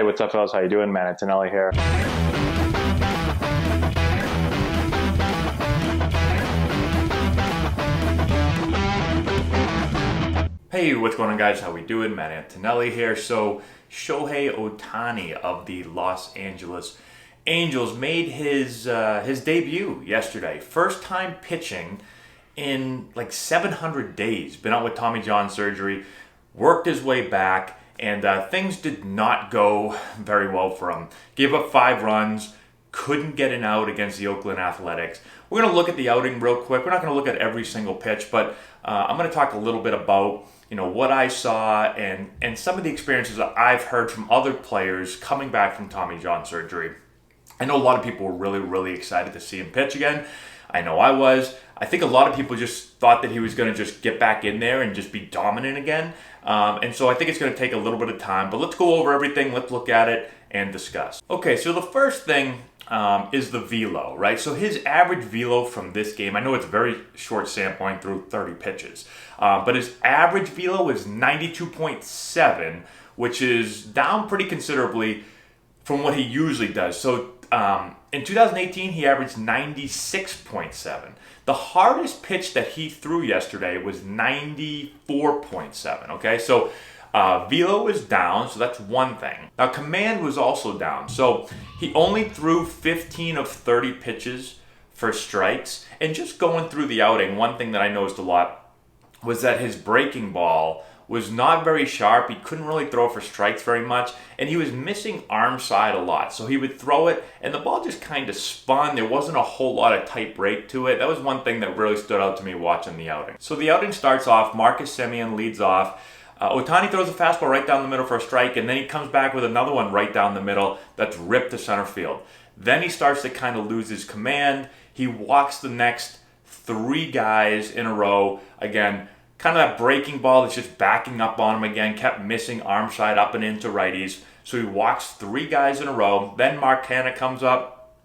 Hey, what's up, fellas? How you doing? Man, Antonelli here. Hey, what's going on, guys? How we doing? Matt Antonelli here. So, Shohei Ohtani of the Los Angeles Angels made his debut yesterday. First time pitching in like 700 days. Been out with Tommy John surgery, worked his way back, and things did not go very well for him. Gave up 5 runs, couldn't get an out against the Oakland Athletics. We're going to look at the outing real quick. We're not going to look at every single pitch, but I'm going to talk a little bit about what I saw and some of the experiences that I've heard from other players coming back from Tommy John surgery. I know a lot of people were really, really excited to see him pitch again. I know I was. I think a lot of people just thought that he was going to just get back in there and just be dominant again. And so I think it's going to take a little bit of time. But let's go over everything. Let's look at it and discuss. Okay, so the first thing is the velo, right? So his average velo from this game, I know it's a very short sampling through 30 pitches, but his average velo is 92.7, which is down pretty considerably from what he usually does. So in 2018, he averaged 96.7. The hardest pitch that he threw yesterday was 94.7, okay? So velo is down, so that's one thing. Now, command was also down. So he only threw 15 of 30 pitches for strikes. And just going through the outing, one thing that I noticed a lot was that his breaking ball was not very sharp. He couldn't really throw for strikes very much, and he was missing arm side a lot. So he would throw it, and the ball just kind of spun. There wasn't a whole lot of tight break to it. That was one thing that really stood out to me watching the outing. So the outing starts off. Marcus Semien leads off. Ohtani throws a fastball right down the middle for a strike, and then he comes back with another one right down the middle that's ripped to center field. Then he starts to kind of lose his command. He walks the next 3 guys in a row. Again, kind of that breaking ball that's just backing up on him again, kept missing arm side up and into righties. So he walks 3 guys in a row. Then Mark Canha comes up.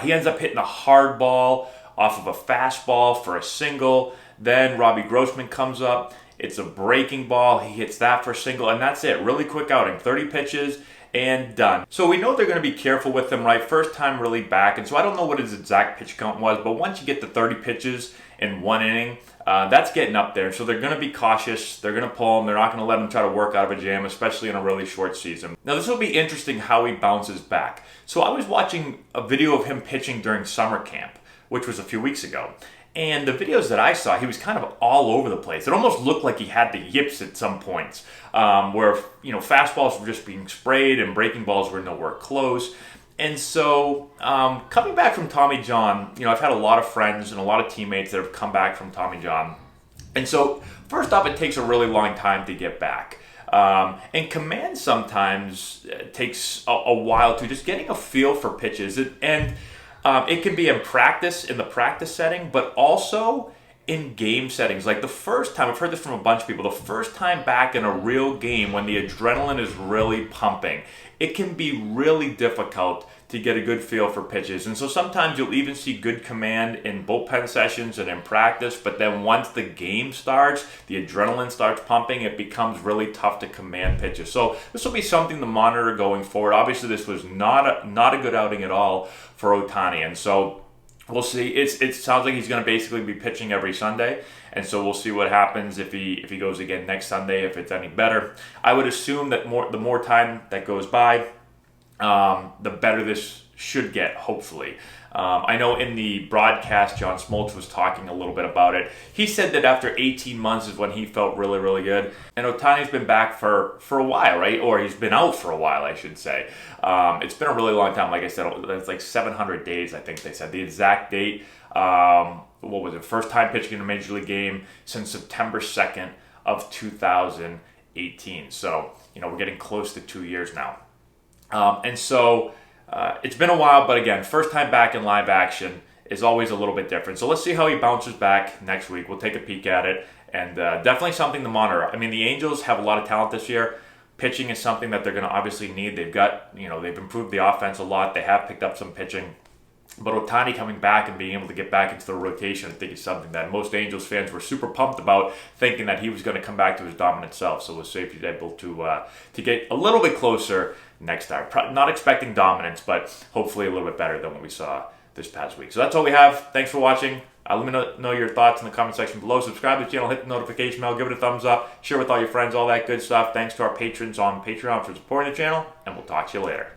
He ends up hitting a hard ball off of a fastball for a single. Then Robbie Grossman comes up. It's a breaking ball. He hits that for a single, and that's it. Really quick outing. 30 pitches and done. So we know they're going to be careful with him, right? First time really back, and so I don't know what his exact pitch count was, but once you get to 30 pitches in one inning, that's getting up there. So they're going to be cautious. They're going to pull him. They're not going to let him try to work out of a jam, especially in a really short season. Now, this will be interesting how he bounces back. So I was watching a video of him pitching during summer camp, which was a few weeks ago. And the videos that I saw, he was kind of all over the place. It almost looked like he had the yips at some points, where fastballs were just being sprayed and breaking balls were nowhere close. And so, coming back from Tommy John, I've had a lot of friends and a lot of teammates that have come back from Tommy John. And so, first off, it takes a really long time to get back. And command sometimes takes a while to just getting a feel for pitches. And it can be in practice, in the practice setting, but also in game settings. Like the first time, I've heard this from a bunch of people, the first time back in a real game when the adrenaline is really pumping, it can be really difficult to get a good feel for pitches. And so sometimes you'll even see good command in bullpen sessions and in practice, but then once the game starts, the adrenaline starts pumping, it becomes really tough to command pitches. So this will be something to monitor going forward. Obviously, this was not a good outing at all for Ohtani, and so we'll see. It sounds like he's going to basically be pitching every Sunday, and so we'll see what happens if he goes again next Sunday, if it's any better. I would assume that the more time that goes by, the better this should get, hopefully. I know in the broadcast, John Smoltz was talking a little bit about it. He said that after 18 months is when he felt really, really good. And Ohtani's been back for a while, right? Or he's been out for a while, I should say. It's been a really long time. Like I said, it's like 700 days, I think they said. The exact date, what was it? First time pitching in a Major League game since September 2nd of 2018. So, we're getting close to 2 years now. And so it's been a while, but again, first time back in live action is always a little bit different. So let's see how he bounces back next week. We'll take a peek at it, and definitely something to monitor. I mean, the Angels have a lot of talent this year. Pitching is something that they're going to obviously need. They've got, they've improved the offense a lot. They have picked up some pitching. But Ohtani coming back and being able to get back into the rotation, I think is something that most Angels fans were super pumped about, thinking that he was going to come back to his dominant self. So we'll see if he's able to get a little bit closer next start. Not expecting dominance, but hopefully a little bit better than what we saw this past week. So that's all we have. Thanks for watching. Let me know your thoughts in the comment section below. Subscribe to the channel, hit the notification bell, give it a thumbs up, share with all your friends, all that good stuff. Thanks to our patrons on Patreon for supporting the channel, and we'll talk to you later.